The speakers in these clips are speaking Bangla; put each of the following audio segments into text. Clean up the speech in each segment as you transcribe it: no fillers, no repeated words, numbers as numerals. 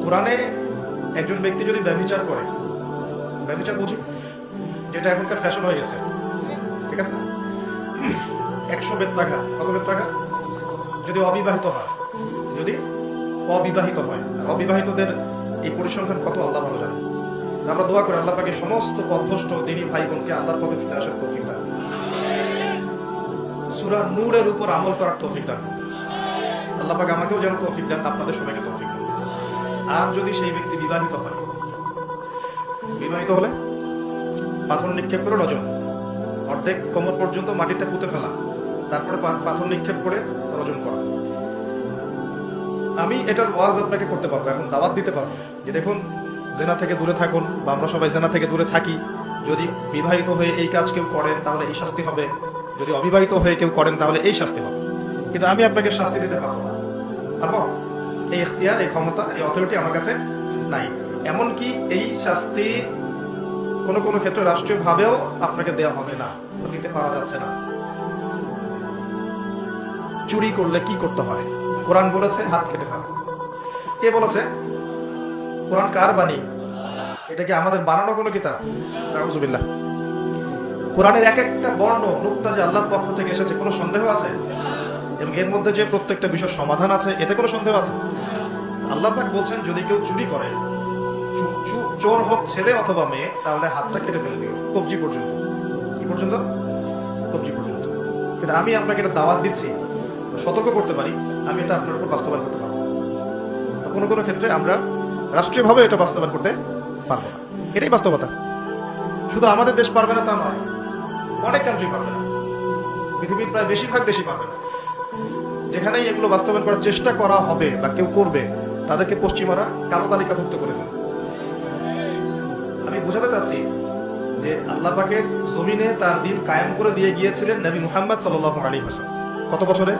কোরআনে একজন ব্যক্তি যদি ব্যভিচার করে, ব্যভিচার বুঝি যেটা এখনকার ফ্যাশন হয়ে গেছে, ঠিক আছে না, 100 বেত্রাঘাত, কত বেত্রাঘাত যদি অবিবাহিত হয়, যদি অবিবাহিত হয়, আর অবিবাহিতদের এই পরিসংখ্যান কত আল্লাহ ভালো জানে। আমরা দোয়া করি আল্লাহ পাকে সমস্ত পথভ্রষ্ট দিনী ভাই বোনকে আল্লাহর পথে ফিরে আসার তৌফিক দান, সূরা নূরের উপর আমল করার তৌফিক দান। আল্লাহ পাক আমাকেও যেন তৌফিক দেন, আপনাদের সবাইকে তৌফিক দেন। আর যদি সেই ব্যক্তি বিবাহিত হয়, বিবাহিত হলে পাথর নিক্ষেপ করে রজম, অর্ধেক কোমর পর্যন্ত মাটিতে পুঁতে ফেলা, তারপরে পাথর নিক্ষেপ করে রজম করা। আমি এটার ওয়াজ আপনাকে করতে পারবো, এখন দাওয়াত দিতে পারবো যে দেখুন জেনা থেকে দূরে থাকুন, বা আমরা সবাই জেনা থেকে দূরে থাকি। যদি বিবাহিত হয়ে এই কাজ কেউ করেন তাহলে এই শাস্তি হবে, যদি অবিবাহিত হয়ে কেউ করেন তাহলে এই শাস্তি হবে। কিন্তু আমি আপনাকে শাস্তি দিতে পারবো না, পারবো? এই ইখতিয়ার, এই ক্ষমতা, এই অথরিটি আমার কাছে নাই। এমনকি এই শাস্তি কোনো কোনো ক্ষেত্রে রাষ্ট্রীয় ভাবেও আপনাকে দেওয়া হবে না, দিতে পারা যাচ্ছে না। চুরি করলে কি করতে হয়? কোরআন বলেছে হাত কেটে ফেলো। কে বলেছে? কোরআন কার বাণী? এটা কি আমাদের বানানো কোনো কিতাব? নাউজুবিল্লাহ। কোরআনের এক একটা বর্ণ নুক্তা যে আল্লাহর পক্ষ থেকে এসেছে, কোনো সন্দেহ আছে? এবং এর মধ্যে যে প্রত্যেকটা বিষয় সমাধান আছে, এতে কোনো সন্দেহ আছে? আল্লাহ পাক বলছেন যদি কেউ চুরি করে, চোর হোক ছেলে অথবা মেয়ে, তাহলে হাতটা কেটে ফেলে দিও, কবজি পর্যন্ত। কি পর্যন্ত? কবজি পর্যন্ত। কিন্তু আমি আপনাকে এটা দাওয়াত দিচ্ছি, সতর্ক করতে পারি, আমি এটা আপনার উপর বাস্তবায়ন করতে পারবো। কোনো কোনো ক্ষেত্রে আমরা রাষ্ট্রীয়ভাবে এটা বাস্তবায়ন করতে পারবো না, এটাই বাস্তবতা। শুধু আমাদের দেশ পারবে না তা নয়, অনেক কান্ট্রি পারবে না, পৃথিবীর প্রায় বেশিরভাগ দেশই পারবে না। যেখানেই এগুলো বাস্তবায়ন করার চেষ্টা করা হবে বা কেউ করবে, তাদেরকে পশ্চিমারা কালো তালিকাভুক্ত করে দেবে। আমি বোঝাতে চাচ্ছি যে আল্লাহ পাকের জমিনে তার দিন কায়েম করে দিয়ে গিয়েছিলেন নবী মুহাম্মদ সাল্লাল্লাহু আলাইহি ওয়াসাল্লাম। কত বছরে?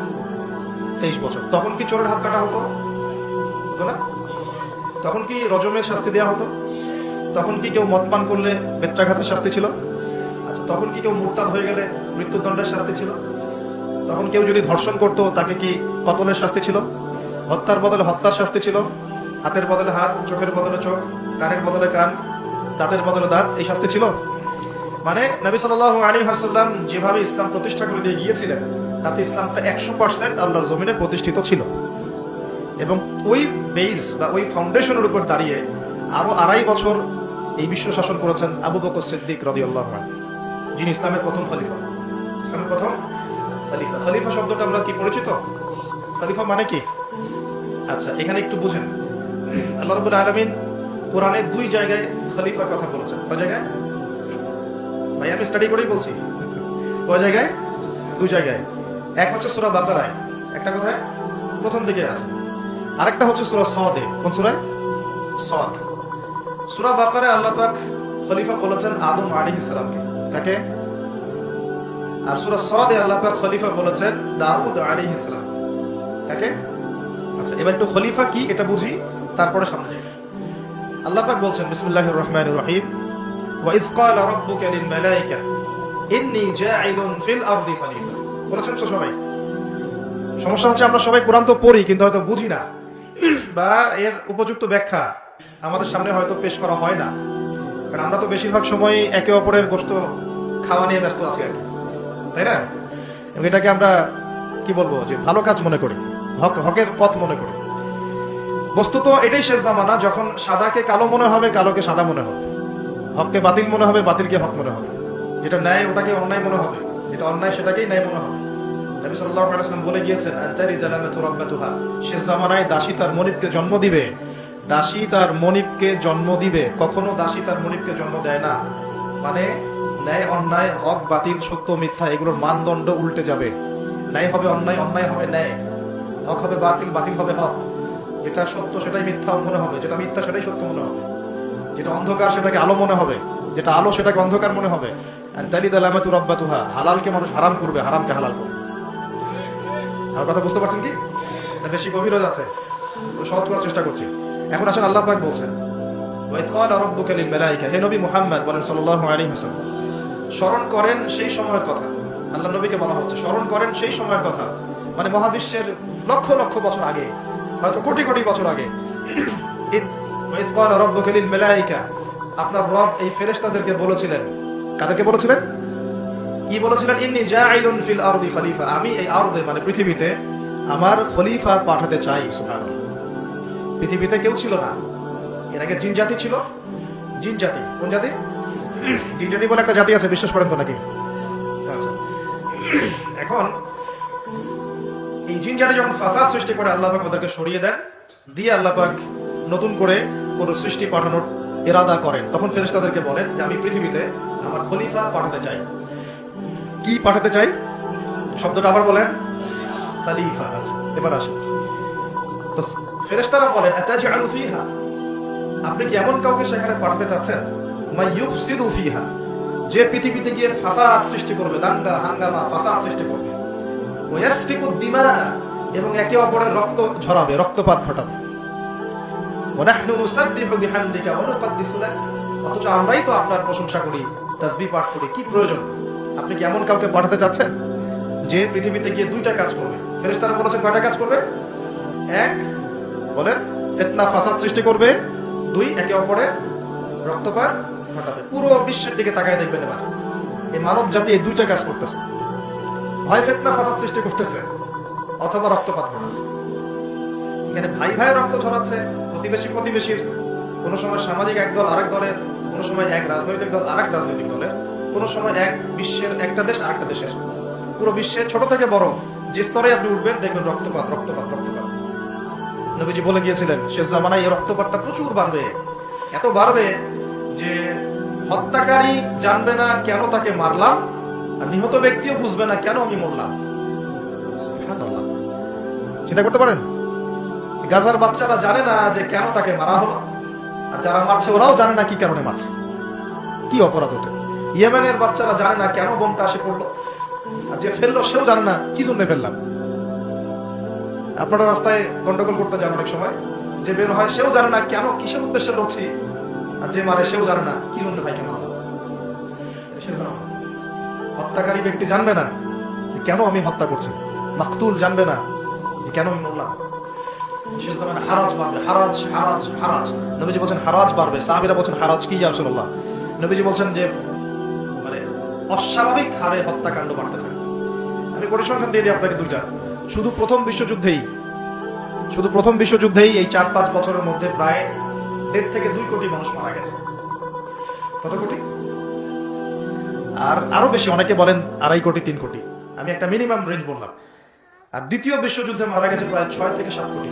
23 বছর। তখন কি চোরের হাত কাটা হতো? হতো না? তখন কি রজমের শাস্তি দেওয়া হতো? তখন কি কেউ মদ পান করলে বেত্রাঘাতের শাস্তি ছিল? আচ্ছা, তখন কি কেউ মুরতাদ হয়ে গেলে মৃত্যুদণ্ডের শাস্তি ছিল? তখন কেউ যদি ধর্ষণ করতো তাকে কি কতলের শাস্তি ছিল? হত্যার বদলে হত্যার শাস্তি ছিল? হাতের বদলে হাত, চোখের বদলে চোখ, কানের বদলে কান, দাঁতের বদলে দাঁত, এই শাস্তি ছিল? মানে নবী সাল্লাল্লাহু আলাইহি ওয়াসাল্লাম যেভাবে ইসলাম প্রতিষ্ঠা করে দিয়ে গিয়েছিলেন, তাতে ইসলামটা 100% আল্লাহর জমিনে প্রতিষ্ঠিত ছিল। এবং ওই বেস বা ওই ফাউন্ডেশনের উপর দাঁড়িয়ে আরো 2.5 বছর এই বিশ্ব শাসন করেছেন আবু বকর সিদ্দিক রাদিয়াল্লাহু আনহু, যিনি ইসলামের প্রথম খলিফা। ইসলামের প্রথম খলিফা। খলিফা শব্দটা আমরা কি পরিচিত? খলিফা মানে কি? আচ্ছা, এখানে একটু বুঝেন। আল্লাহ রাব্বুল আলামিন কোরআনে 2 জায়গায় খলিফার কথা বলেছেন। কয় জায়গায়? ভাই আমি স্টাডি করেই বলছি। কয় জায়গায়? 2 জায়গায়। এক হচ্ছে সূরা বাকারায়, একটা কোথায়? প্রথম দিকে আছে। আরেকটা হচ্ছে সূরা সদে। কোন সূরায়? সদ। সূরা বাকারায় আল্লাহ পাক খলিফা বলেছেন আদম আলাইহিস সালামকে। তাকে? আর সূরা সদে আল্লাহ পাক খলিফা বলেছেন দাউদ আলাইহিস সালাম। তাকে? আচ্ছা, এবার একটু খলিফা কি এটা বুঝি, তারপরে সামনে যাই। আল্লাহ পাক বলছেন বিসমিল্লাহির রহমানির রহিম, ওয়া ইয ক্বালা রাব্বুকা লিল মালায়েকা ইন্নী জাঈলুন ফিল আরদি খলিফা। বলেছেন তো সবাই? সমস্যা হচ্ছে আমরা সবাই কোরআন তো পড়ি কিন্তু হয়তো বুঝি না, বা এর উপযুক্ত ব্যাখ্যা আমাদের সামনে হয়তো পেশ করা হয় না, কারণ আমরা তো বেশিরভাগ সময় একে অপরের গোশত খাওয়া নিয়ে ব্যস্ত আছি আর কি, তাই না? এবং এটাকে আমরা কি বলবো যে ভালো কাজ মনে করি, হকের পথ মনে করি। বস্তুত এটাই শেষ জামানা, যখন সাদাকে কালো মনে হবে, কালোকে সাদা মনে হবে, হককে বাতিল মনে হবে, বাতিলকে হক মনে হবে, যেটা ন্যায় ওটাকে অন্যায় মনে হবে, যেটা অন্যায় সেটাকেই ন্যায় মনে হবে। নবী সাল্লাল্লাহু আলাইহি ওয়াসাল্লাম বলে গিয়েছেন আনতারি জালামাতু রাব্বাতুহা, শেষ জামানায় দাসী তার মনিবকে জন্ম দিবে। দাসী তার মনিবকে জন্ম দিবে, কখনো দাসী তার মনিবকে জন্ম দেয় না। মানে ন্যায় অন্যায়, হক বাতিল, সত্য মিথ্যা, এগুলোর মানদণ্ড উল্টে যাবে। ন্যায় হবে অন্যায়, অন্যায় হবে ন্যায়, হক হবে বাতিল, বাতিল হবে হক। যেটা সত্য সেটাই মিথ্যা মনে হবে, যেটা মিথ্যা সেটাই সত্য মনে হবে, যেটা অন্ধকার সেটাকে আলো মনে হবে, যেটা আলো সেটাকে অন্ধকার মনে হবে। আনতারি জালামাতু রাব্বাতুহা, হালালকে মানুষ হারাম করবে, হারামকে হালাল করবে। আমার কথা বুঝতে পারছেন কি? এটা বেশি গভীর হয়ে যাচ্ছে, সহজ করার চেষ্টা করছি। এখন আসেন আল্লাহ পাক বলছেন ওয়া ইয ক্বালা রাব্বুকা লিল মালায়েকা, হে নবী মুহাম্মদ বলেন সাল্লাল্লাহু আলাইহি ওয়াসাল্লাম, স্মরণ করেন সেই সময়ের কথা। আল্লাহ নবীকে বলা হচ্ছে স্মরণ করেন সেই সময়ের কথা, মানে মহাবিশ্বের লক্ষ লক্ষ বছর আগে, হয়তো কোটি কোটি বছর আগে। ওয়াইজ ক্বালা রাব্বুকা লিল মালায়েকা, আপনার রব এই ফেরেশতাদেরকে বলেছিলেন, কাদেরকে বলেছিলেন? কি বলেছিলেন? ইন্নী জাইলুন ফিল আরদি খলিফা, আমি এই আরদে মানে পৃথিবীতে আমার খলিফা পাঠাতে চাই। সুবহানাল্লাহ। পৃথিবীতে কেউ ছিল না এর আগে, জিন জাতি ছিল। জিন জাতি কোন জাতি? জিন জাতি বলে একটা জাতি আছে, বিশ্বাস করেন তো নাকি? আচ্ছা, এখন এই জিন জাতি যখন ফাসাদ সৃষ্টি করে আল্লাহ পাক ওদেরকে সরিয়ে দেন, দিয়ে আল্লাহ পাক নতুন করে কোন সৃষ্টি পাঠানোর ইরাদা করেন, তখন ফেরেশতাদেরকে বলেন যে আমি পৃথিবীতে আমার খলিফা পাঠাতে চাই। কি পাঠাতে চাই? শব্দটা আবার বলেন, খলিফা। আচ্ছা, এবার আসেন তো ফেরেশতারা বলেন আতাজআলু ফিহা, আপনি কি এমন কাউকে সেখানে পাঠাতে চাচ্ছেন মা ইউফসিদু ফিহা, যে পৃথিবীতে গিয়ে ফাসাদ সৃষ্টি করবে, দাঙ্গা হাঙ্গামা ফাসাদ সৃষ্টি করবে, ওয়া ইয়াসফিকু দিমা, এবং একে অপরের রক্ত ঝরাবে, রক্তপাত ঘটাবে, ওয়া নাহনু নুসাব্বিহু বিহামদিকা ওয়া নুকদ্দিসু লাক, অথচ আমরাই তো আপনার প্রশংসা করি, তাসবিহ পাঠ করি, কি প্রয়োজন? আপনি কি এমন কাউকে পাঠাতে চাচ্ছেন যে পৃথিবীতে গিয়ে দুইটা কাজ করবে? ফেরেশতারা বলেছেন কয়টা কাজ করবে? এক, বলেন, ফিতনা ফাসাদ সৃষ্টি করবে, দুই, একে অপরের রক্তপাত ঘটাবে। পুরো বিশ্বের দিকে তাকায় দেখবেন এবার, এই মানব জাতি এই দুইটা কাজ করতেছে, হয় ফিতনা ফাসাদ সৃষ্টি করতেছে অথবা রক্তপাত ঘটাচ্ছে। এখানে ভাই ভাই রক্ত ছড়াচ্ছে, প্রতিবেশী প্রতিবেশীর, কোন সময় সামাজিক এক দল আরেক দলের, কোন সময় এক রাজনৈতিক দল আরেক রাজনৈতিক দলের, কোন সময় এক বিশ্বের একটা দেশ আরেকটা দেশের। পুরো বিশ্বে ছোট থেকে বড় যে স্তরে আপনি উঠবেন দেখবেন রক্তপাত রক্তপাত রক্তপাত। নবীজি বলে গিয়েছিলেন শেষ জামানায় এই রক্তপাতটা প্রচুর বাড়বে, এত বাড়বে যে হত্যাকারী জানবে না কেন তাকে মারলাম, আর নিহত ব্যক্তিও বুঝবে না কেন আমি মরলাম। সুবহানাল্লাহ। চিন্তা করতে পারেন, গাজার বাচ্চারা জানে না যে কেন তাকে মারা হলো, আর যারা মারছে ওরাও জানে না কি কারণে মারছে, কি অপরাধ ওটা। ইয়েমেনের বাচ্চারা জানে না কেন বোমটা আসে পড়লো, আর যে ফেললো সেও জানে না কি জন্য ফেললাম। আপনারা রাস্তায় গন্ডগোল করতে যান অনেক সময়, যে বের হয় সেও জানে না কেন কিসের উদ্দেশ্যে লড়ছি, আর যে মারে সেও জানে না কি জন্য ভাইকে মারলাম। হত্যাকারী ব্যক্তি জানবে না যে কেন আমি হত্যা করছি, মাকতুল জানবে না যে কেন আমি মরলাম। শেষ জামানে হারাজ বাড়বে, হারাজ হারাজ হারাজ। নবীজি বলছেন হারাজ বাড়বে, সাহাবীরা বলছেন হারাজ কি ইয়া রাসূলুল্লাহ? নবীজি বলছেন যে মানে অস্বাভাবিক হারে হত্যাকাণ্ড বাড়তে থাকে। আমি পরিসংখ্যান দিয়ে দিই আপনাকে দুইটা। শুধু প্রথম বিশ্বযুদ্ধেই এই 4-5 বছরের মধ্যে প্রায় 1.5 থেকে 2 কোটি মানুষ মারা গেছে। কত কোটি? আর আরো বেশি, অনেকে বলেন 2.5 কোটি 3 কোটি, আমি একটা মিনিমাম রেঞ্জ বললাম। আর দ্বিতীয় বিশ্বযুদ্ধে মারা গেছে প্রায় 6 থেকে 7 কোটি।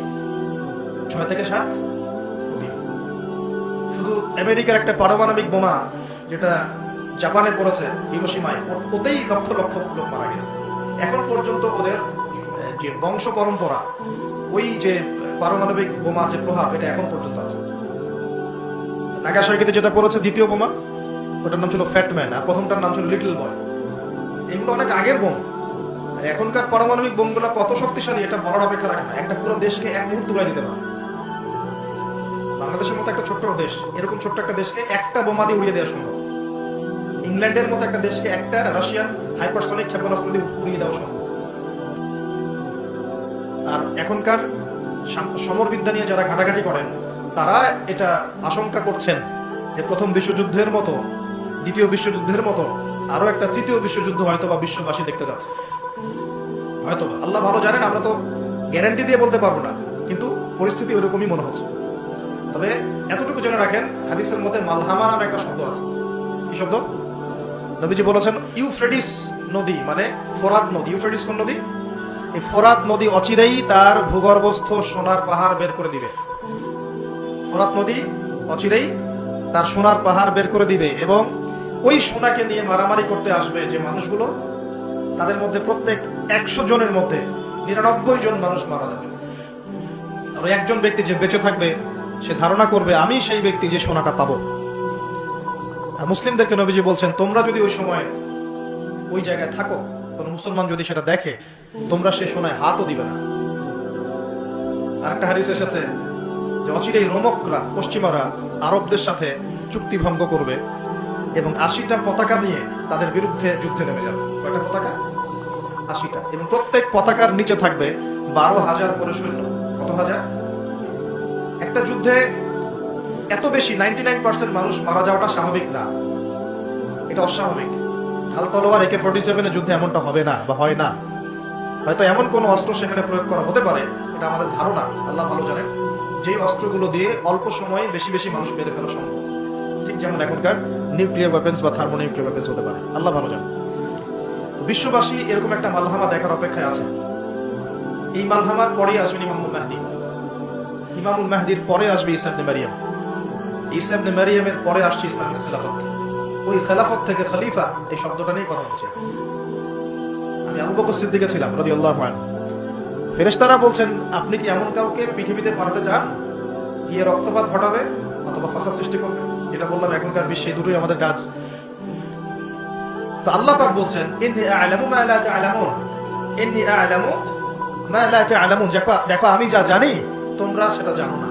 6 থেকে 7 কোটি। শুধু আমেরিকার একটা পারমাণবিক বোমা যেটা জাপানে পড়েছে হিরোশিমায়, ওতেই লক্ষ লক্ষ লোক মারা গেছে। এখন পর্যন্ত ওদের যে বংশ পরম্পরা, ওই যে পারমাণবিক বোমা যে প্রভাব, এটা এখন পর্যন্ত আছে। নাগাসাকিতে যেটা পড়েছে দ্বিতীয় বোমা, ওটার নাম ছিল ফ্যাটম্যান, আর প্রথমটার নাম ছিল লিটল বয়। এগুলো অনেক আগের বোম। এখনকার পারমাণবিক বোমগুলো কত শক্তিশালী এটা বলার অপেক্ষা রাখে না, একটা পুরো দেশকে এক মুহূর্তে উড়াই দিতে পারে। বাংলাদেশের মতো একটা ছোট্ট দেশ, এরকম ছোট্ট একটা দেশকে একটা বোমা দিয়ে উড়িয়ে দেওয়া সম্ভব। ইংল্যান্ডের মতো একটা দেশকে একটা রাশিয়ান হাইপারসনিক ক্ষেপণাস্ত্র দিয়ে উড়িয়ে দেওয়া সম্ভব। আর এখনকার সমরবিদ্যা নিয়ে যারা ঘাটাঘাটি করেন, তারা এটা আশঙ্কা করছেন যে প্রথম বিশ্বযুদ্ধের মতো, দ্বিতীয় বিশ্বযুদ্ধের মতো আরো একটা তৃতীয় বিশ্বযুদ্ধ হয়তো বা বিশ্ববাসী দেখতে যাচ্ছে। হয়তো আল্লাহ ভালো জানেন, আমরা তো গ্যারান্টি দিয়ে বলতে পারবো না, কিন্তু পরিস্থিতি ওরকমই মনে হচ্ছে। তবে এতটুকু জেনে রাখেন, হাদিসের মধ্যে মালহামা নামে একটা শব্দ আছে। কি শব্দ? নবীজি বলেছেন ইউফ্রেটিস নদী মানে ফোরাত নদী। ইউফ্রেটিস কোন নদী? এই ফোরাত নদী অচিরেই তার ভূগর্ভস্থ সোনার পাহাড় বের করে দিবে। ফোরাত নদী অচিরেই তার সোনার পাহাড় বের করে দিবে, এবং ওই সোনাকে নিয়ে মারামারি করতে আসবে যে মানুষগুলো, তাদের মধ্যে প্রত্যেক 100 জনের মধ্যে 99 জন মানুষ মারা যাবে। আর একজন ব্যক্তি যে বেঁচে থাকবে, সে ধারণা করবে আমি সেই ব্যক্তি যে সোনাটা পাবো। মুসলিমদেরকে নবীজি বলছেন তোমরা যদি ওই সময় ওই জায়গায় থাকো, কোন মুসলমান যদি সেটা দেখে, তোমরা সে সোনায় হাতও দিবে না। আরেকটা হাদিস এসেছে যে অচিরেই রোমকরা, পশ্চিমারা আরবদের সাথে চুক্তি ভঙ্গ করবে এবং 80টা পতাকা নিয়ে তাদের বিরুদ্ধে যুদ্ধে নেমে যাবে। কয়টা পতাকা? 80টা। এবং প্রত্যেক পতাকার নিচে থাকবে 12,000 করে সৈন্য। কত হাজার? একটা যুদ্ধে এত বেশি 99% মানুষ মারা যাওয়াটা স্বাভাবিক না, এটা অস্বাভাবিক। ঢাল তলোয়ার AK-47 যুদ্ধে এমনটা হবে না বা হয় না, হয়তো এমন কোন অস্ত্র সেখানে প্রয়োগ করা হতে পারে, এটা আমাদের ধারণা, আল্লাহ ভালো জানেন, যেই অস্ত্রগুলো দিয়ে অল্প সময়ে বেশি বেশি মানুষ মেরে ফেলা সম্ভব। ঠিক যেমন এখনকার নিউক্লিয়ার ওয়েপেন্স বা থার্মোনিউক্লিয়ার ওয়েপেন্স হতে পারে, আল্লাহ ভালো জানেন। তো বিশ্ববাসী এরকম একটা মালহামা দেখার অপেক্ষায় আছে। এই মালহামার পরে আসবেন ইমামুল মাহদী, ইমামুল মাহদীর পরে আসবে ঈসা ইবনে মারিয়াম, ঈসা ইবনে মারিয়ামের পরে আসছে ইসলামের খেলাফত। ওই খেলাফত থেকে খলিফা এই শব্দটা নিয়ে কথা বলছে। আমি আবু বকর সিদ্দিকে ছিলাম রাদিয়াল্লাহু আনহু। ফেরেশতারা বলছেন, আপনি কি এমন কাউকে পৃথিবীতে পাঠাতে চান গিয়ে রক্তপাত ঘটাবে অথবা ফাসাদ সৃষ্টি করবে? যেটা বললাম এখনকার বিশ্বে দুটোই আমাদের কাজ। তো আল্লাহ পাক বলছেন, ইন্নী আ'লামু মা লা তা'লামুন, ইন্নী আ'লামু মা লা তা'লামুন, দেখো আমি যা জানি তোমরা সেটা জানো না।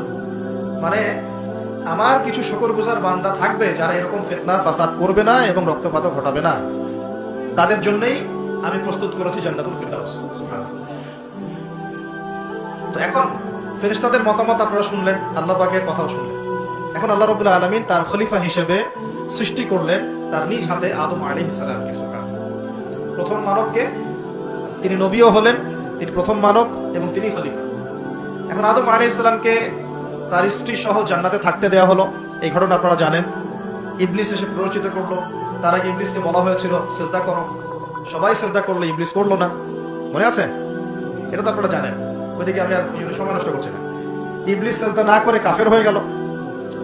মানে আমার কিছু শুকরগুজার বান্দা থাকবে যারা এরকম ফিতনা ফাসাদ করবে না এবং রক্তপাত ঘটাবে না, তাদের জন্যই আমি প্রস্তুত করেছি জান্নাতুল ফিরদাউস। সুবহানাল্লাহ। তো এখন ফেরেশতাদের মতামত আপনারা শুনলেন, আল্লাহ পাকের কথাও শুনলেন। এখন আল্লাহ রাব্বুল আলামিন তার খলিফা হিসেবে সৃষ্টি করলেন তার নিজ হাতে আদম আলাইহিস সালামকে। প্রথম মানবকে, তিনি নবীও হলেন, তিনি প্রথম মানব এবং তিনি খলিফা। এখন আদম আলাইহিস সালামকে তার স্ত্রী সহ জান্নাতে থাকতে দেওয়া হলো, এই ঘটনা আপনারা জানেন। ইবলিস এসে প্ররোচিত করলো, তার আগে ইবলিসকে বলা হয়েছিল সিজদা করো, সবাই সিজদা করলো, ইবলিস করলো না, মনে আছে? এটা তো আপনারা জানেন, ওইদিকে আমি আর সময় নষ্ট করছি না। ইবলিস সিজদা না করে কাফের হয়ে গেল,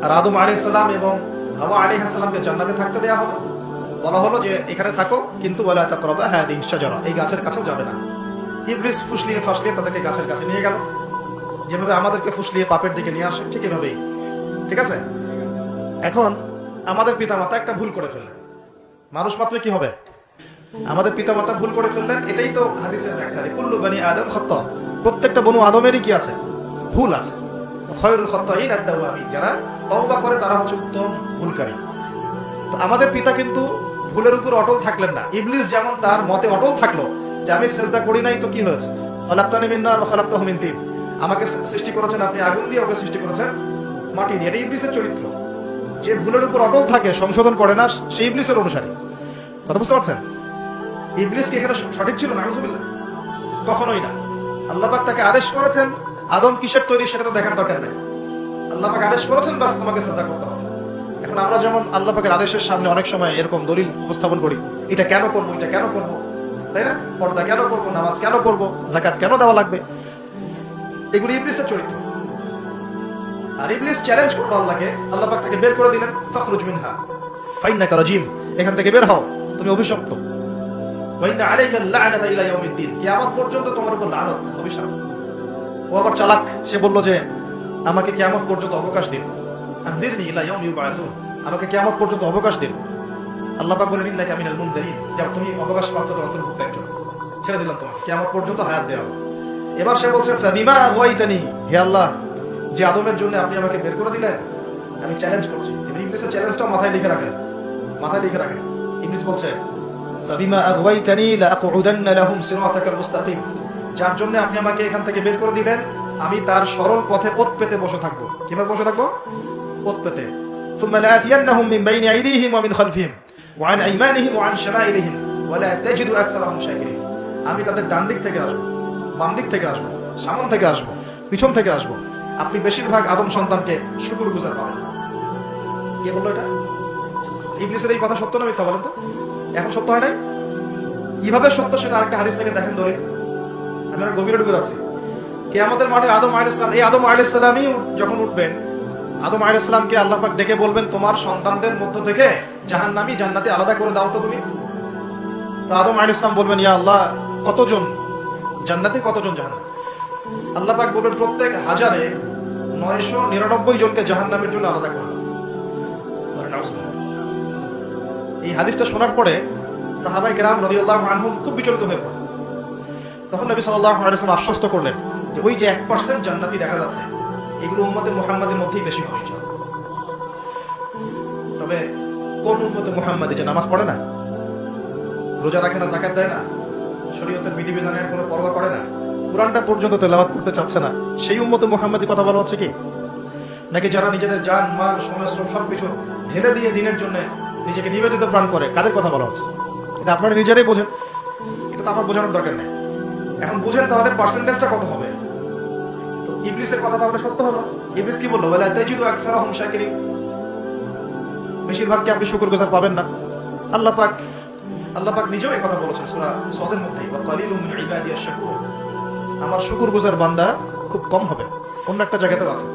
আর আদম আলাইহিস সালাম এবং হাওয়া আলাইহিস সালামকে জান্নাতে থাকতে দেওয়া হলো। বলা হলো যে এখানে থাকো, কিন্তু ওয়ালা তাকরাবা হাদিহিশ শাজারা, এই গাছের কাছেও যাবে না। ইবলিস ফুসলিয়ে ফাসলিয়ে তাদেরকে গাছের কাছে নিয়ে গেল, যেভাবে আমাদেরকে ফুসলিয়ে পাপের দিকে নিয়ে আসে ঠিক এভাবেই। ঠিক আছে? এখন আমাদের পিতামাতা একটা ভুল করে ফেললেন। মানুষ মাত্র কি হবে? আমাদের পিতামাতা ভুল করে ফেললেন, এটাই তো হাদিসের ব্যাখ্যা। কুল্লু বানি আদম খাত্তা, প্রত্যেকটা বনু আদমেরই কি আছে? ভুল আছে। খায়রুল খাত্তাইন আত-তাওয়াবিন, যারা তওবা করে তারা হচ্ছে উত্তম ভুলকারী। তো আমাদের পিতা কিন্তু ভুলের উপর অটল থাকলেন না। ইবলিস যেমন তার মতে অটল থাকলো যে আমি সিজদা করি নাই, তো কি হয়েছে? খালাকতানি মিন নার ওয়া খালাকতাহু মিন তিন, আমাকে সৃষ্টি করেছেন আপনি আগুন দিয়ে, ওকে সৃষ্টি করেছেন মাটি দিয়ে। এটা ইবলিসের চরিত্র। যে ভুলের উপর অটল থাকে, সংশোধন করে না, সেই ইবলিসের অনুসারী। কথা বুঝতে পারছেন? ইবলিস কি এখানে সঠিক ছিল? নাউজুবিল্লাহ, কখনোই না। আল্লাহ পাক তাকে আদেশ করেছেন, আদম কিসের তৈরি সেটা তো দেখার দরকার নেই। আল্লাহ পাক আদেশ করেছেন, বাস তোমাকে সিজদা করতে হবে। এখন আমরা যেমন আল্লাহ পাকের আদেশের সামনে অনেক সময় এরকম দলিল উপস্থাপন করি, এটা কেন করবো, এটা কেন করবো, তাই না? পর্দা কেন করবো, নামাজ কেন করবো, যাকাত কেন দেওয়া লাগবে, এগুলি ইবলিসের চরিত্র। আর ইবলিস চ্যালেঞ্জ করলো আল্লাহকে, আল্লাহ পাক তাকে বের করে দিলেন, ফাখরুজ মিনহা ফাইন্নাকা রাজিম, এখান থেকে বের হও, তুমি অভিশপ্ত। ওয়া ইন্না আলাইকা লা'নাতা ইলা ইয়াউমিদ্দিন, কিয়ামত পর্যন্ত তোমার উপর লানত, অভিশাপ। ও আবার চালাক, সে বলল যে আমাকে কিয়ামত পর্যন্ত অবকাশ দিন, আনদিরনি ইলা ইয়াউমি ইউবআসুন, আমাকে কিয়ামত পর্যন্ত অবকাশ দিন। আল্লাহ পাক বলেন, ইন্নাকা মিনাল মুনদিরিন, যে তুমি অবকাশ প্রাপ্তদের অন্তর্ভুক্ত একজন, ছেড়ে দিলাম তোমাকে, কিয়ামত পর্যন্ত হায়াত দেওয়া। এবার সে বলছে, ফাবিমা আগাওয়াইতানি, হে আল্লাহ, যে আদমের জন্য আপনি আমাকে বের করে দিলেন, আমি চ্যালেঞ্জ করছি। ইবলিসের চ্যালেঞ্জটা মাথায় লিখে রাখেন, মাথায় লিখে রাখেন। ইবলিস বলছে, ফাবিমা আগাওয়াইতানি লাআকউদান্না লাহুম সিরাতাকাল মুস্তাকিম, যার জন্য আপনি আমাকে এখান থেকে বের করে দিলেন, আমি তার সরল পথে ওত পেতে বসে থাকবো। কিভাবে বসে থাকবো? ওত পেতে। সুম্মা লাআতিয়ান্নাহুম মিন বাইনি আইদিহিম ওয়া মিন খালফিহিম ওয়া আন আইমানিহিম ওয়া আন শামাইলিহিম ওয়া লা তাজিদু আকসারাহুম শাকিরিন, আমি তাদের ডান দিক থেকে আসবো, বাম দিক থেকে আসবো, সামন থেকে আসবো, পিছন থেকে আসবো, আপনি বেশিরভাগ আদম সন্তানকে শুকরগুজার পাবেন না। কে বললো এটা? ইবলিসের এই কথা সত্য না মিথ্যা বলেন তো? এখন সত্য হয় নাই? কিভাবে সত্য সেটা আরেকটা হাদিস থেকে দেখেন দলিল। আমি আর গভীরে ঢুকে যাচ্ছি। কিয়ামতের মাঠে আদম আলাইহিস সালাম, এই আদম আলাইহিস সালামই যখন উঠবেন, আদম আলাইহিস সালামকে আল্লাহ পাক ডেকে বলবেন, তোমার সন্তানদের মধ্য থেকে জাহান্নামী জান্নাতি আলাদা করে দাও তো তুমি। তো আদম আলাইহিস সালাম বলবেন, ইয়া আল্লাহ, কতজন জান্নাতি, কতজন জাহান্নামী? আল্লাহ পাক বলবেন, প্রত্যেক 1000-999 জনকে জাহান্নামের জন্য আলাদা করে দাও। এই হাদিসটা শোনার পরে সাহাবায়ে কেরাম রাদিয়াল্লাহু আনহুম খুব বিচলিত হয়ে পড়েন। তখন নবী সাল্লাল্লাহু আলাইহি ওয়াসাল্লাম আশ্বস্ত করলেন যে ওই যে 1% জান্নাতি দেখা যাচ্ছে, এগুলো উম্মতে মুহাম্মাদের মধ্যেই বেশি হবে ইনশাআল্লাহ। তবে কোন উম্মতে মুহাম্মাদি যে নামাজ পড়ে না, রোজা রাখে না, যাকাত দেয় না, শরীয়তের বিধিবিধানের কোনো পরোয়া করে না, কুরআনটা পর্যন্ত তেলাওয়াত করতে চাচ্ছে না, সেই উম্মতে মুহাম্মাদি কথা বলা হচ্ছে কি? নাকি যারা নিজেদের জান মাল সময় শ্রম সবকিছু ঢেলে দিয়ে দিনের জন্য নিজেকে নিবেদিত প্রাণ করে, কাদের কথা বলা হচ্ছে? এটা আপনারা নিজেরাই বোঝেন, এটা তো আমার বোঝানোর দরকার নেই। এখন বুঝেন তাহলে পার্সেন্টেজটা কত হবে। তো ইবলিসের কথা তাহলে সত্য হলো। ইবলিস কি বললো? ওয়ালা তাজিদু আকসারাহুম শাকিরিন, বেশিরভাগকে আপনি শুকরগুজার পাবেন না। আল্লাহ পাক নিজেও এই কথা বলেছেন সূরা সাদের মধ্যে, ওয়া কালিলুম মিন ইবাদিয়াশ শাকুর, আমার শুকরগুজার বান্দা খুব কম হবে। অন্য একটা জায়গাতেও আছে।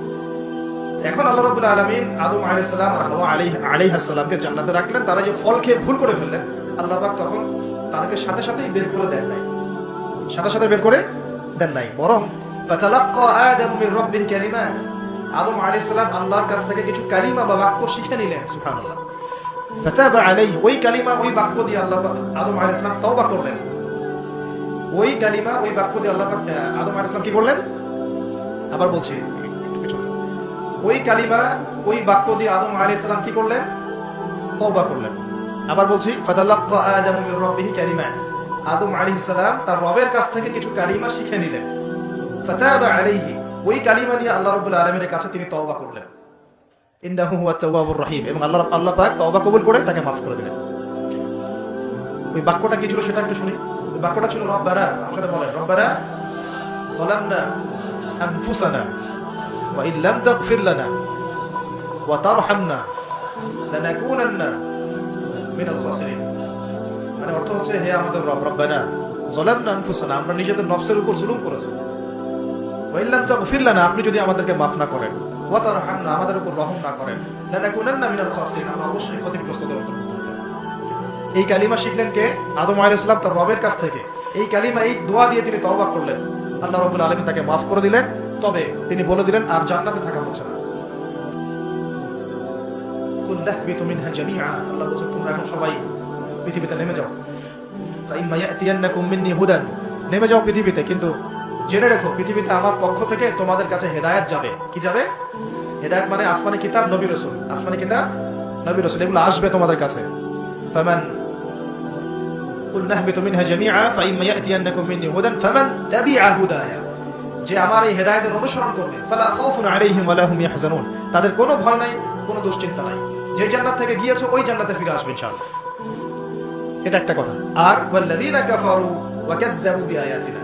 এখন আল্লাহ রাব্বুল আলামিন আদম আলাইহিস সালাম আর হাওয়া আলাইহিস সালামকে জান্নাতে রাখলেন। তারা যে ফল খেয়ে ভুল করে ফেললেন, আল্লাহ পাক তখন তাদেরকে সাথে সাথেই বের করে দেন নাই, সাথে বের করে দেন নাই, বরং ফাতালাক্কা আদম মির রাব্বিহি কালিমাত, আদম আলাইহিস সালাম আল্লাহর কাছ থেকে কিছু কালিমা বা বাক্য শিখে নিলেন। সুবহানাল্লাহ। ফাতাবা আলাইহি, ওই কালিমা ওই বাক্য দিয়ে আল্লাহ আদম আলাইহিস সালাম তওবা করলেন। ওই কালিমা ওই বাক্য দিয়ে আল্লাহ আদম আলাইহিস সালাম কি করলেন? আবার বলছি, ওই কালিমা ওই বাক্য দিয়ে আদম আলাইহিস সালাম কি করলেন? তওবা করলেন। আবার বলছি, ফাতালাক্কা আদম মির রাব্বিহি কালিমাত, আদম আলাইহিস সালাম তার রবের কাছ থেকে কিছু কালিমা শিখে নিলেন। ফাতাবা আলাইহি, ওই কালিমা দিয়ে আল্লাহ রাব্বুল আলামিনের কাছে তিনি তওবা করলেন। ইন্নাহু হুয়াত তাওয়াবুর রহিম, এবং আল্লাহ পাক তওবা কবুল করে তাকে মাফ করে দিলেন। ওই বাক্যটা কি ছিল সেটা একটু শুনি। ওই বাক্যটা ছিল রব্বানা, আসলে বলেন রব্বানা যালামনা আনফুসানা ওয়া ইন লাম তাগফির লানা ওয়া তারহামনা লানাকুনান্না মিনাল খাসিরিন। মানে অর্থ হচ্ছে, হে আমাদের রব, রব্বানা যালামনা আনফুসানা, আমরা নিজেদের নফসের উপর জুলুম করেছি, ওয়া ইন লাম তাগফির লানা, আপনি যদি আমাদেরকে মাফ না করেন, ওয়া তারহামনা, আমাদের উপর রহম না করেন, লানাকুনান্না মিনাল খাসিরিন, আমরা অবশ্যই ক্ষতিগ্রস্তদের অন্তর্ভুক্ত হব। এই কালিমা শিখলেন কে? আদম আলাইহিস সালাম তার রবের কাছ থেকে। এই কালিমা, এই দোয়া দিয়ে তিনি তওবা করলেন। আল্লাহ রাব্বুল আলামিন তাকে মাফ করে দিলেন। তবে তিনি বলে দিলেন আর জান্নাতে থাকা হচ্ছে না। কুল নাহবিতু মিনহা জামিআ, আল্লাহ বলেন তোমরা এখন সবাই পৃথিবীতে নেমে যাও। ফাইম্মা ইয়াতিয়ান্নাকুম মিন্নি হুদান, নেমে যাও পৃথিবীতে, কিন্তু জেনে রেখো পৃথিবীতে আমার পক্ষ থেকে তোমাদের কাছে হেদায়েত যাবে। কি যাবে? হেদায়েত মানে আসমানি কিতাব, নবী রাসূল। আসমানি কিতাব, নবী রাসূল, এগুলো আসবে তোমাদের কাছে। ফামান কুল নাহবিতু মিনহা জামিআ ফাইম্মা ইয়াতিয়ান্নাকুম মিন্নি হুদান ফামান তাবিআ হুদায়া, যে আমার এই হেদায়েতের অনুসরণ করবে, ফালা খাউফুন আলাইহিম ওয়া লা হুম ইয়াহজানুন, তাদের কোনো ভয় নাই, কোনো দুশ্চিন্তা নাই। যে জান্নাত থেকে গিয়েছো ওই জান্নাতে ফিরে আসবে ইনশাআল্লাহ। এটা একটা কথা। আর ওয়াল্লাযীনা কাফারু ওয়া কাযযাবু বিআয়াতিনা,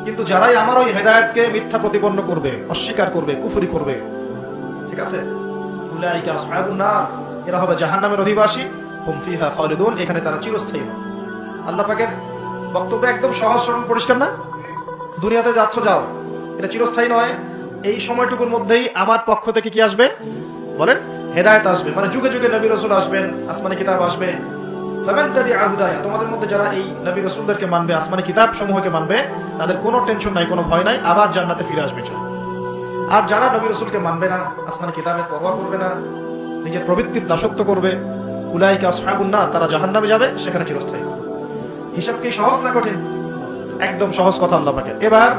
কিন্তু যারাই আমার ওই হেদায়েতকে মিথ্যা প্রতিপন্ন করবে, অস্বীকার করবে, কুফরি করবে, ঠিক আছে, উলাইকা আসহাবুন নার, এরা হবে জাহান্নামের অধিবাসী, হুম ফিহা খালিদুন, এখানে তারা চিরস্থায়ী হবে। আল্লাহ পাকের বক্তব্য একদম সহজ সরল পরিষ্কার না? দুনিয়াতে যাচ্ছ যাও, এটা চিরস্থায়ী নয়। এই সময়টুকুর মধ্যেই আমার পক্ষ থেকে কি আসবে বলেন? হেদায়েত আসবে, মানে যুগে যুগে নবী রাসূল আসবেন, আসমানি কিতাব আসবে। ফামান তাবিআ হুদায়া, তোমাদের মধ্যে যারা এই নবী রাসূলদেরকে মানবে, আসমানি কিতাব সমূহকে মানবে, তাদের কোনো টেনশন নাই, কোনো ভয় নাই, আবার জান্নাতে ফিরে আসবে। আর যারা নবী রাসূলকে মানবে না, আসমানি কিতাবের পরোয়া করবে না, নিজের প্রবৃত্তির দাসত্ব করবে, উলাইকা আসহাবুন নার, তারা জাহান্নামে যাবে, সেখানে চিরস্থায়ী। হিসাব কি সহজ না কঠিন? একদম সহজ কথা আল্লাহ পাকের। এবার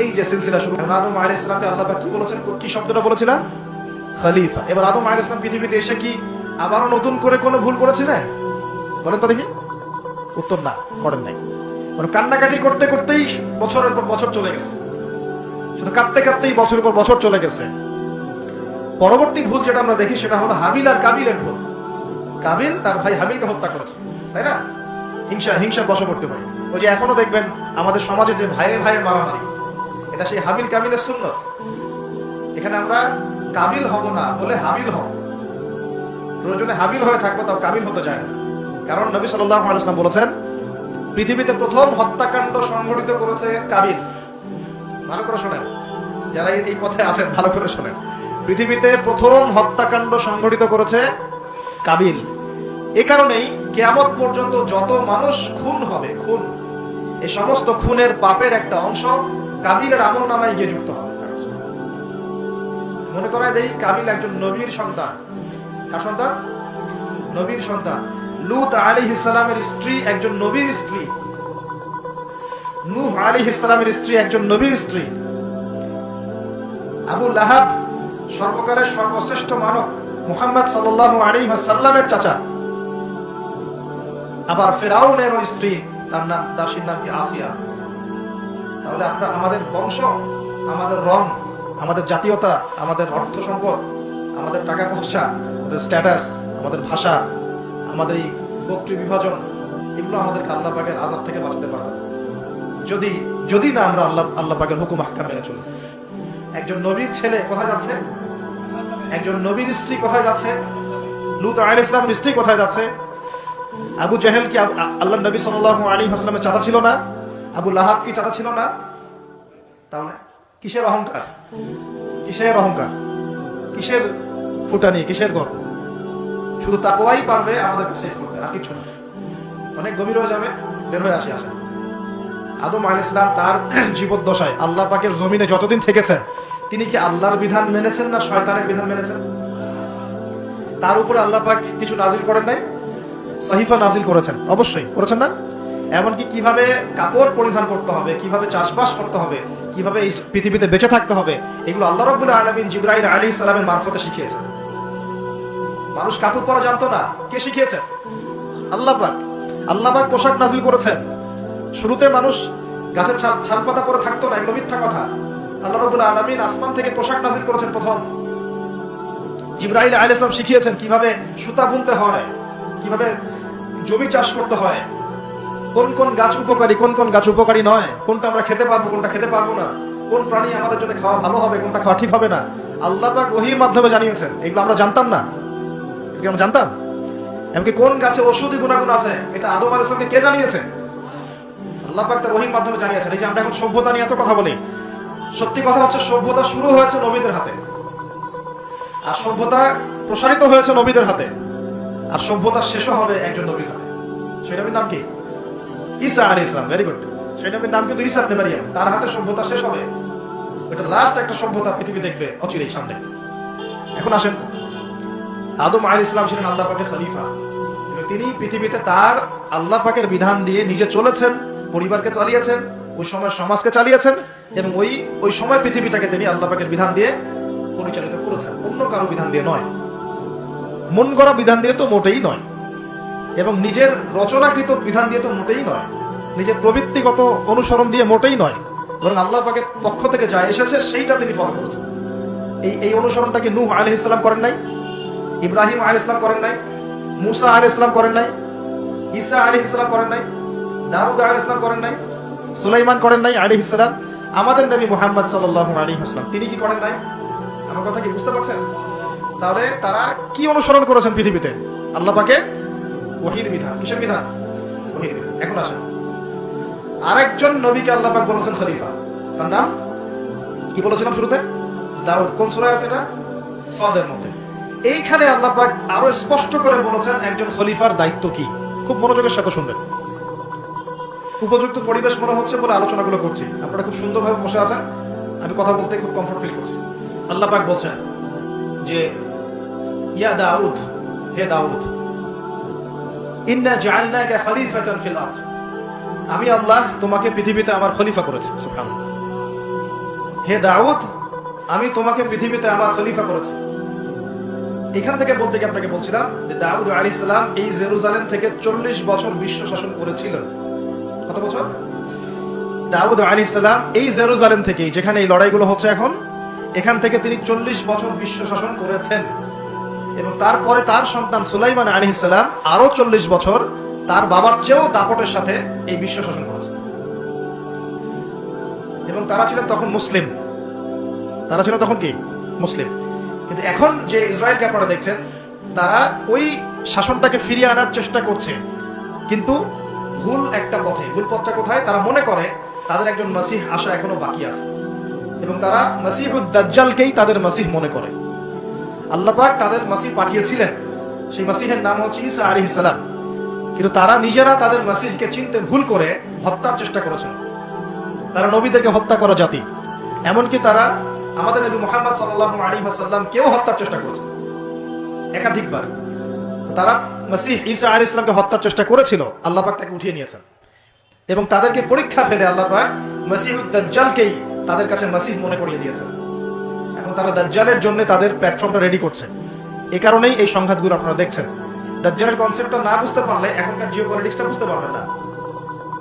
এই যে সিলসিলা শুরু, আদম আলাইহিস সালামকে আল্লাহ পাক কি বলেছেন? কি শব্দটা বলেছিলাম? খলিফা। এবার আদম আলাইহিস সালাম পৃথিবীতে এসে কি আবারও নতুন করে কোনো ভুল করেছিলেন? বলেন তো দেখি। উত্তর না, করেন নাই। মানে কান্নাকাটি করতে করতেই বছরের পর বছর চলে গেছে, শুধু কাঁদতে কাঁদতেই বছরের পর বছর চলে গেছে। পরবর্তী ভুল যেটা আমরা দেখি সেটা হলো হাবিল আর কাবিলের ভুল। কাবিল তার ভাই হাবিলকে হত্যা করেছে, তাই না? হিংসার বশবর্তী হয়। ওই যে এখনো দেখবেন আমাদের সমাজে যে ভাইয়ে ভাইয়ে মারামারি, এটা সেই হাবিল কাবিলের সুন্নত। এখানে আমরা কাবিল হব না, বলে হাবিল হব। প্রয়োজনে হাবিল হয়ে থাকবো, তাও কাবিল হতে যায় না। কারণ নবী সাল্লাল্লাহু আলাইহি ওয়াসাল্লাম বলেছেন, পৃথিবীতে প্রথম হত্যাকাণ্ড সংঘটিত করেছে কাবিল। ভালো করে শোনেন, যারা এই পথে আছেন ভালো করে শোনেন। পৃথিবীতে প্রথম হত্যাকাণ্ড সংঘটিত করেছে কাবিল। এ কারণেই কিয়ামত পর্যন্ত যত মানুষ খুন হবে, খুন, এই সমস্ত খুনের পাপের একটা অংশ কাবিলের আমলনামায় গিয়ে যুক্ত হবে। মনে করায় দেই, কাবিল একজন নবীর সন্তান। কার সন্তান? নবীর সন্তান। লূত আলাইহিস সালামের স্ত্রী একজন নবীর স্ত্রী। নূহ আলাইহিস সালামের স্ত্রী একজন নবীর স্ত্রী। আবু লাহাব সর্বকালের সর্বশ্রেষ্ঠ মানব মুহাম্মদ সাল্লাল্লাহু আলাইহি ওয়াসাল্লামের চাচা। আবার ফেরাউনের ওই স্ত্রী, তার নাম, দাসীর নাম কি? আসিয়া। তাহলে আমরা আমাদের বংশ, আমাদের রং, আমাদের জাতীয়তা, আমাদের অর্থ সম্পদ আমাদের টাকা পয়সা, আমাদের স্ট্যাটাস, আমাদের ভাষা, আমাদের এই গোত্রীয় বিভাজন, এগুলো আমাদেরকে আল্লাহ পাকের আযাব থেকে বাঁচাতে পারবে যদি যদি না আমরা আল্লাহ পাকের হুকুম আহকাম মেনে চলি। একজন নবীর ছেলে কোথায় যাচ্ছে? একজন নবীর স্ত্রী কোথায় যাচ্ছে? লূত আলাইহিস সালামের স্ত্রী কোথায় যাচ্ছে? আবু জাহেল কি আল্লাহ নবী সাল্লাল্লাহু আলাইহি ওয়াসাল্লামের চাচা ছিল না? আবু লাহাব কি চাচা ছিল না? তাহলে কিসের অহংকার, কিসের অহংকার, কিসের ফুটানি, কিসের গর্ব? শুধু তাকওয়াই পারবে আমাদেরকে সেভ করতে, আর কিছু না। অনেক গভীর হয়ে যাবে, বের হয়ে আসি। আসেন, আদম আলাইহিস সালাম তার জীবদ্দশায় আল্লাহ পাকের জমিনে যতদিন থেকেছেন, তিনি কি আল্লাহর বিধান মেনেছেন না শয়তানের বিধান মেনেছেন? তার উপরে আল্লাহ পাক কিছু নাজিল করেন নাই? সহিফা নাজিল করেছেন, অবশ্যই করেছেন না? এমনকি কিভাবে কাপড় পরিধান করতে হবে, কিভাবে চাষবাস করতে হবে, কিভাবে এই পৃথিবীতে বেঁচে থাকতে হবে, এগুলো আল্লাহ রাব্বুল আলামিন জিবরাইল আলাইহিস সালামের মারফতে শিখিয়েছেন। মানুষ কাপড় পরা জানতো না, কে শিখিয়েছেন? আল্লাহ পাক। আল্লাহ পাক পোশাক নাজিল করেছেন। শুরুতে মানুষ গাছের ছালপাতা পরে থাকতো না, এগুলো মিথ্যা কথা। আল্লাহ রাব্বুল আলামিন আসমান থেকে পোশাক নাজিল করেছেন প্রথম। জিবরাইল আলাইহিস সালাম শিখিয়েছেন কিভাবে সুতা বুনতে হয়, কিভাবে জমি চাষ করতে হয়, কোন কোন গাছ উপকারী, কোন কোন গাছ উপকারী নয়, কোনটা আমরা খেতে পারবো, কোনটা খেতে পারবো না, কোন প্রাণী আমাদের জন্য খাওয়া ভালো হবে, কোনটা খাওয়া ঠিক হবে না, আল্লাহ পাক ওহীর মাধ্যমে জানিয়েছেন। এগুলো আমরা জানতাম না, এগুলো আমরা জানতাম। এমনকি কোন গাছে ঔষধি গুণাগুণ আছে, এটা আদম আলাইহিস সালামকে কে জানিয়েছে? আল্লাহ পাক তার ওহীর মাধ্যমে জানিয়েছেন। এই যে আমরা এখন সভ্যতা নিয়ে এত কথা বলি, সত্যি কথা হচ্ছে সভ্যতা শুরু হয়েছে নবীদের হাতে, আর সভ্যতা প্রসারিত হয়েছে নবীদের হাতে, আর সভ্যতা শেষও হবে একজন নবীর হাতে। সেই নবীর নাম কি? ঈসা আলাইহিস সালাম। Very good. সেই নবীর নাম কিন্তু ঈসা ইবনে মারইয়াম। তার হাতে সভ্যতা শেষ হবে। এটা লাস্ট একটা সভ্যতা পৃথিবী দেখবে অচিরেই সামনে। এখন আসেন, আদম আলাইহিস সালাম ছিলেন আল্লাহ পাকের খলিফা। তিনি পৃথিবীতে তার আল্লাহ পাকের বিধান দিয়ে নিজে চলেছেন, পরিবারকে চালিয়েছেন, ওই সময় সমাজকে চালিয়েছেন, এবং ওই সময় পৃথিবীটাকে তিনি আল্লাহ পাকের বিধান দিয়ে পরিচালিত করেছেন, অন্য কারো বিধান দিয়ে নয়, মন গড়া বিধান দিয়ে তো মোটেই নয়, এবং নিজের রচনাকৃত বিধান দিয়ে তো মোটেই নয়, নিজের প্রবৃত্তিগত অনুসরণ দিয়ে মোটেই নয়, বরং আল্লাহ পাকের পক্ষ থেকে যা এসেছে সেইটা তিনি ফলো করেছেন। এই অনুসরণটাকে নূহ আলাইহিস সালাম করেন নাই, ইব্রাহিম আলাইহিস সালাম করেন নাই, মুসা আলাইহিস সালাম করেন নাই, ঈসা আলাইহিস সালাম করেন নাই, দাউদ আলাইহিস সালাম করেন নাই, সুলাইমান করেন নাই আলাইহিস সালাম। আমাদের নবী মুহাম্মদ সাল্লাল্লাহু আলাইহি ওয়াসাল্লাম তিনি কি করেন নাই? আমার কথা কি বুঝতে পারছেন? তাহলে তারা কি অনুসরণ করেছেন পৃথিবীতে? আল্লাহ পাকের ওহীর বিধান। কিসের বিধান? ওহীর বিধান। এখন আসেন, আরেকজন নবীকে আল্লাহ পাক বলেছেন খলিফা। তার নাম কি বলেছিলাম শুরুতে? দাউদ। কোন সূরায় আছে এটা? সদের মধ্যে। এইখানে আল্লাহ পাক আরো স্পষ্ট করে বলেছেন একজন খলিফার দায়িত্ব কি। খুব মনোযোগের সাথে শুনবেন। উপযুক্ত পরিবেশ মনে হচ্ছে বলে আলোচনাগুলো করছি, আপনারা খুব সুন্দরভাবে বসে আছেন, আমি কথা বলতে খুব কমফর্ট ফিল করছি। আল্লাহ পাক বলছেন যে ইয়া দাউদ, হে দাউদ, ইন্না জাআলনাকা খলিফাতান ফিল আরদ, আমি আল্লাহ তোমাকে পৃথিবীতে আমার খলিফা করেছি। সুবহানাল্লাহ। হে দাউদ, আমি তোমাকে পৃথিবীতে আমার খলিফা করেছি। এখান থেকে বলতে গিয়ে আপনাকে বলছিলাম যে দাউদ আলাইহিস সালাম এই জেরুজালেম থেকে 40 বছর বিশ্ব শাসন করেছিলেন। কত বছর? দাউদ আলাইহিস সালাম এই জেরুজালেম থেকে, যেখানে এই লড়াইগুলো হচ্ছে এখন, এখান থেকে তিনি 40 বছর বিশ্ব শাসন করেছেন। এবং তারপরে তার সন্তান সুলাইমান আলাইহিস সালাম আরো 40 বছর তার বাবার চেয়েও দাপটের সাথে এই বিশ্ব শাসন করেছেন। এবং তারা ছিলেন তখন মুসলিম, তারা ছিলেন তখন কি? মুসলিম। কিন্তু এখন যে ইসরায়েলকে আপনারা দেখছেন, তারা ওই শাসনটাকে ফিরিয়ে আনার চেষ্টা করছে, কিন্তু ভুল একটা পথে। ভুল পথটা কোথায়? তারা মনে করে তাদের একজন মাসিহ আসা এখনো বাকি আছে, এবং তারা মাসিহুদ দাজ্জালকেই তাদের মাসিহ মনে করে। আল্লাহ পাক তাদের মাসিহ পাঠিয়েছিলেন, সেই মাসিহের নাম হচ্ছে ঈসা আলাইহিস সালাম, কিন্তু তারা নিজেরা তাদের মাসিহকে চিনতে ভুল করে হত্যার চেষ্টা করেছেন। তারা নবীদেরকে হত্যা করা জাতি, এমনকি তারা আমাদের নবী মুহাম্মদ সাল্লাল্লাহু আলাইহি ওয়াসাল্লাম কেউ হত্যার চেষ্টা করেছে একাধিকবার। তারা মাসিহ ঈসা আলাইহিস সালামকে হত্যার চেষ্টা করেছিল, আল্লাহ পাক তাকে উঠিয়ে নিয়েছেন, এবং তাদেরকে পরীক্ষা ফেলে আল্লাহ পাক মাসিহুদ দাজ্জালকেই তাদের কাছে মাসিহ মনে করিয়ে দিয়েছেন। এখন তারা দাজ্জালের জন্য তাদের প্ল্যাটফর্মটা রেডি করছে। এই কারণেই এই সংঘাতগুলো আপনারা দেখছেন। দাজ্জালের কনসেপ্টটা না বুঝতে পারলে এখনকার জিওপলিটিক্সটা বুঝতে পারবেন না।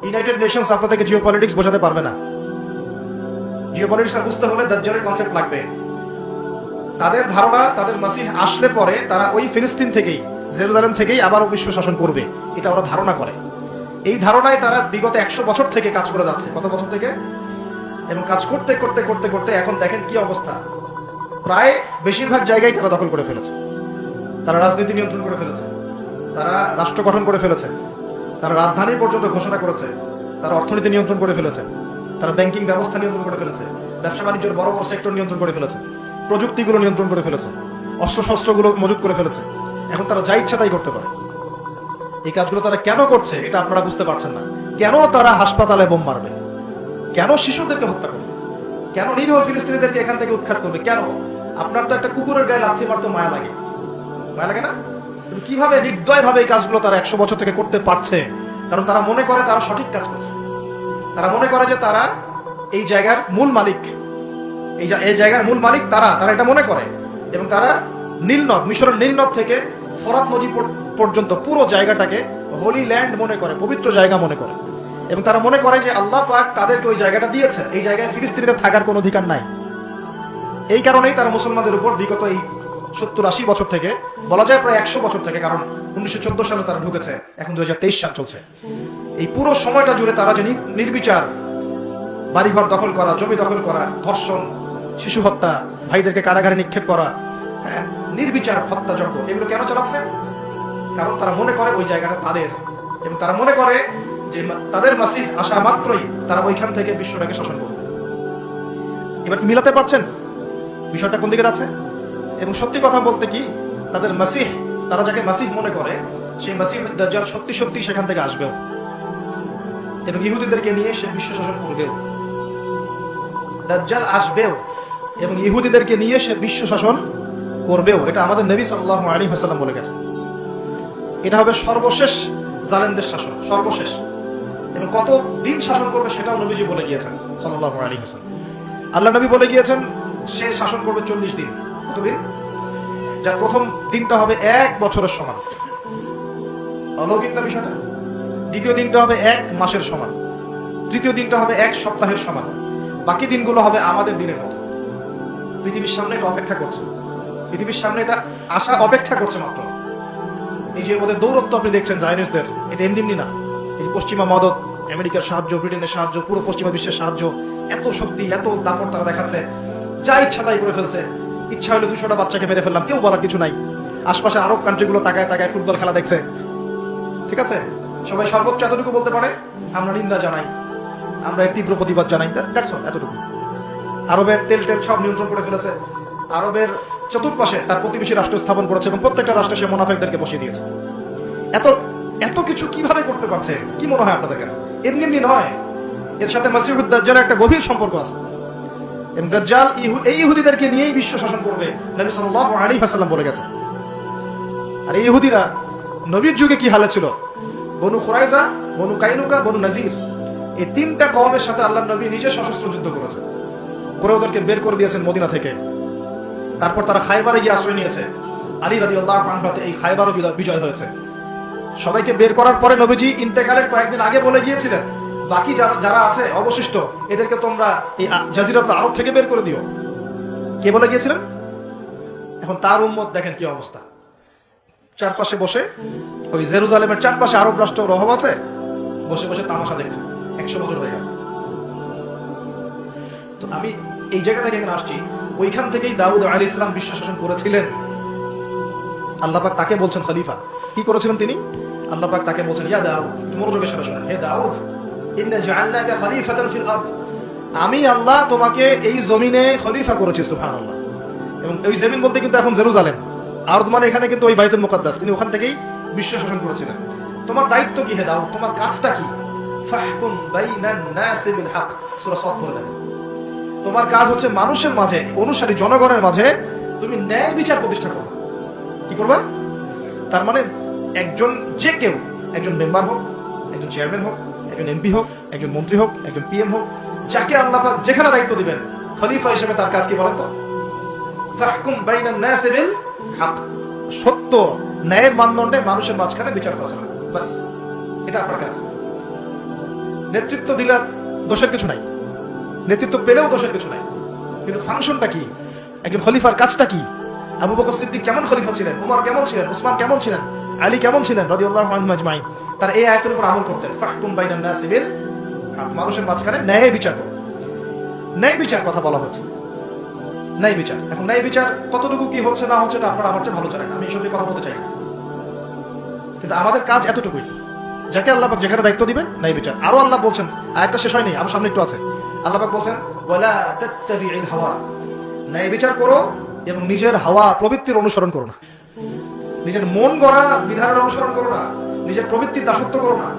ইউনাইটেড নেশনস আপনাদেরকে জিওপলিটিক্স বোঝাতে পারবে না। জিওপলিটিক্স বুঝতে হলে দাজ্জালের কনসেপ্ট লাগবে। তাদের ধারণা তাদের মাসিহ আসলে পরে তারা ওই ফিলিস্তিন থেকেই, জেরুজালেম থেকেই আবার বিশ্ব শাসন করবে, এটা ওরা ধারণা করে। এই ধারণায় তারা বিগত 100 বছর থেকে কাজ করে যাচ্ছে। কত বছর থেকে? এবং কাজ করতে করতে করতে করতে এখন দেখেন কি অবস্থা। প্রায় বেশিরভাগ জায়গায় তারা দখল করে ফেলেছে। তারা রাজনীতি নিয়ন্ত্রণ করে ফেলেছে, তারা রাষ্ট্র গঠন করে ফেলেছে, তারা রাজধানী পর্যন্ত ঘোষণা করেছে, তারা অর্থনীতি নিয়ন্ত্রণ করে ফেলেছে, তারা ব্যাংকিং ব্যবস্থা নিয়ন্ত্রণ করে ফেলেছে, ব্যবসা বাণিজ্যের বড় বড় সেক্টর নিয়ন্ত্রণ করে ফেলেছে, প্রযুক্তিগুলো নিয়ন্ত্রণ করে ফেলেছে, অস্ত্রশস্ত্রগুলো মজুত করে ফেলেছে। এখন তারা যা ইচ্ছা তাই করতে পারে। এই কাজগুলো তারা কেন করছে এটা আপনারা বুঝতে পারছেন না। কেন তারা হাসপাতালে বোম মারবে? কেন শিশুদেরকে হত্যা করবে? কেন নিরীহ ফিলিস্তিনিদেরকে এখান থেকে উৎখাত করবে? কেন? আপনার তো একটা কুকুরের গায়ে লাথি মারতে মায়া লাগে, মায়া লাগে না? কিন্তু কিভাবে নির্দয় ভাবে এই কাজগুলো তারা 100 বছর থেকে করতে পারছে? কারণ তারা মনে করে তারা সঠিক কাজ করছে। তারা মনে করে যে তারা এই জায়গার মূল মালিক, এই জায়গার মূল মালিক তারা এটা মনে করে। এবং তারা নীলনদ, মিশরের নীলনদ থেকে ফরাত নদী পর্যন্ত পুরো জায়গাটাকে হোলি ল্যান্ড মনে করে, পবিত্র জায়গা মনে করে। এবং তারা মনে করে যে আল্লাহ পাক তাদেরকে ওই জায়গাটা দিয়েছেন, এই জায়গায় ফিলিস্তিনিদের থাকার কোনো অধিকার নাই। এই কারণেই তারা মুসলমানদের উপর বিগত এই 70-80 বছর থেকে, বলা যায় প্রায় 100 বছর থেকে, কারণ 1914 সালে তারা ঢুকেছে, এখন 2023 সাল চলছে, এই পুরো সময়টা জুড়ে তারা যে নির্বিচার বাড়িঘর দখল করা, জমি দখল করা, ধর্ষণ, শিশু হত্যা, ভাইদেরকে কারাগারে নিক্ষেপ করা, নির্বিচার হত্যাযজ্ঞ, এগুলো কেন চালাচ্ছে? কারণ তারা মনে করে ওই জায়গাটা তাদের, এবং তারা মনে করে যে তাদের মাসিহ আসা মাত্রই তারা ওইখান থেকে বিশ্বটাকে শাসন করবে। এবার কি মিলাতে পারছেন বিষয়টা কোন দিকে যাচ্ছে? এবং সত্যি কথা বলতে কি, তাদের মাসিহ, তারা যাকে মাসিহ মনে করে, সেই মাসিহ দাজ্জাল সত্যি সত্যি সেখান থেকে আসবেও, এবং ইহুদিদেরকে নিয়ে সে বিশ্ব শাসন করবেও। দাজ্জাল আসবেও এবং ইহুদিদেরকে নিয়ে সে বিশ্ব শাসন করবেও। এটা আমাদের নবী সাল্লাল্লাহু আলাইহি ওয়াসাল্লাম বলে গেছেন। এটা হবে সর্বশেষ জালেমদের শাসন, সর্বশেষ। এবং কত দিন শাসন করবে সেটাও নবীজি বলে গিয়েছেন সাল্লাল্লাহু আলাইহি ওয়াসাল্লাম। আল্লাহ নবী বলে গিয়েছেন সে শাসন করবে 40 দিন। কতদিন? যার প্রথম দিনটা হবে 1 বছরের সমান, অলৌকিক না বিষয়টা? দ্বিতীয় দিনটা হবে 1 মাসের সমান, তৃতীয় দিনটা হবে 1 সপ্তাহের সমান, বাকি দিনগুলো হবে আমাদের দিনের মতো। পৃথিবীর সামনে এটা অপেক্ষা করছে, পৃথিবীর সামনে এটা আসা অপেক্ষা করছে মাত্র। এই যে ওদের দৌরত্ব আপনি দেখছেন জায়নিস্টদের, এটা এমনি না। এই যে পশ্চিমা মদত, আমেরিকার সাহায্য, ব্রিটেনের সাহায্য, পুরো পশ্চিমা বিশ্বের সাহায্য, এত শক্তি, এত দাপট তারা দেখাচ্ছে, যা ইচ্ছা তাই করে ফেলছে। ইচ্ছা হলে 200টা বাচ্চাকে মেরে ফেললাম, কেউ বলার কিছু নাই। আশপাশে আরব কান্ট্রিগুলো তাকায় তাকায় ফুটবল খেলা দেখছে, ঠিক আছে? সবাই সর্বোচ্চ এতটুকু বলতে পারে, আমরা নিন্দা জানাই, আমরা এর তীব্র প্রতিবাদ জানাই, দ্যাটস অল, এতটুকু। আরবের তেল সব নিয়ন্ত্রণ করে ফেলেছে। আরবের চতুর্পাশে তার প্রতিবেশী রাষ্ট্র স্থাপন করেছে এবং প্রত্যেকটা রাষ্ট্রে সে মুনাফিকদেরকে বসিয়ে দিয়েছে। এত এত কিছু কিভাবে করতে পারছে? কি মনে হয় আপনাদের কাছে? এমনি এমনি নয়, এর সাথে মাসিহুদ দাজ্জালের একটা গভীর সম্পর্ক আছে। এবং দাজ্জাল এই ইহুদিদেরকে নিয়েই বিশ্ব শাসন করবে, নবী সাল্লাল্লাহু আলাইহি ওয়াসাল্লাম বলে গেছেন। আর এই ইহুদিরা নবীর যুগে কি হালে ছিল? বনু খুরাইজা, বনু কাইনুকা, বনু নাজির, এই 3টা কওমের সাথে আল্লাহর নবী নিজে সশস্ত্র যুদ্ধ করেছে, করে ওদেরকে বের করে দিয়েছেন মদিনা থেকে। তারপর তারা খায়বারে গিয়ে আশ্রয় নিয়েছে। আলী রাদিয়াল্লাহু আনহু এই খায়বারও বিজয় হয়েছে। সবাইকে বের করার পরে নবীজি ইন্তেকালের কয়েকদিন আগে বলে গিয়েছিলেন, বাকি যারা আছে অবশিষ্ট, এদেরকে তোমরা এই জাজিরাতুল আরব থেকে বের করে দিও। কে বলে গিয়েছিলেন? এখন তার উম্মত দেখেন কি অবস্থা। চারপাশে বসে, ওই জেরুজালেমের চারপাশে আরব রাষ্ট্র রহব আছে, বসে বসে তামাশা দেখছে। 100 বছর হয়ে গেল। তো আমি এই জায়গা থেকে এখানে আসছি, ওইখান থেকেই দাউদ আলাইহিস সালাম বিশ্ব শাসন করেছিলেন। আল্লাহ পাক তাকে বলছেন খলিফা। কি করেছিলেন তিনি? আল্লাহ পাক তাকে বলছেন, ইয়া দাউদ, মনোযোগের সাথে শুনুন, হে দাউদ, ইন্না জাআলনাকা খলিফাতান ফিল আরদ, আমি আল্লাহ তোমাকে এই জমিনে খলিফা করেছি। সুবহানাল্লাহ। এবং ওই জমিন বলতে কিন্তু এখন জেরুজালেম, আরদ মানে এখানে কিন্তু ওই বাইতুল মুকাদ্দাস, তিনি ওখান থেকেই বিশ্ব শাসন করেছিলেন। তোমার দায়িত্ব কি হে দাউদ? তোমার কাজটা কি? ফাহকুম বাইনান নাসি বিল হক, সূরা সাদ বললেন, তোমার কাজ হচ্ছে মানুষের মাঝে, অনুসারী জনগণের মাঝে তুমি ন্যায় বিচার প্রতিষ্ঠা করো। কি করবা? তার মানে একজন, যে কেউ, একজন মেম্বার হোক, একজন চেয়ারম্যান হোক, একজন এমপি হোক, একজন মন্ত্রী হোক, একজন পিএম হোক, যাকে আল্লাহ পাক যেখানে দায়িত্ব দিবেন, খলিফা হিসেবে তার কাজ কি বলেন তো? ফাহকুম বাইনান নাসি বিল হক, সত্য ন্যায়ের মানদণ্ডে মানুষের মাঝখানে বিচার ফয়সালা, বাস, এটা আপনার কাজ। নেতৃত্ব দিলে দোষের কিছু নাই, নেতৃত্ব পেলেও দোষের কিছু নাই, কিন্তু ফাংশনটা কি? একজন খলিফার কাজটা কি, আবু বকর সিদ্দিক কেমন খলিফা ছিলেন, উমর কেমন ছিলেন, উসমান কেমন ছিলেন, আলী কেমন ছিলেন রাদিয়াল্লাহু আনহুম আজমাইন। তারা এই আয়াতের উপর আমল করতেন, ফাহকুম বাইনান নাসি বিল হক, মানুষের মাঝখানে ন্যায় বিচার করো। ন্যায় বিচার কথা বলা হচ্ছে, ন্যায় বিচার। এখন ন্যায় বিচার কতটুকু কি হচ্ছে না হচ্ছে এটা আপনারা আমার চেয়ে ভালো জানেন, আমি এসব নিয়ে কথা বলতে চাই না, কিন্তু আমাদের কাজ এতটুকুই, যাকে আল্লাহ পাক যেখানে দায়িত্ব দিবেন ন্যায় বিচার। আরো আল্লাহ বলছেন, আয়াতটা শেষ হয়নি, আরো সামনে একটু আছে, আল্লাহ পাক বলছেন ওয়ালা তাত্তাবিউল হাওয়া, ন্যায় বিচার করো এবং নিজের হাওয়া প্রবৃত্তির অনুসরণ করো না, নিজের মন গড়া বিধানের অনুসরণ করো না, নিজের প্রবৃত্তির দাসত্ব করো না।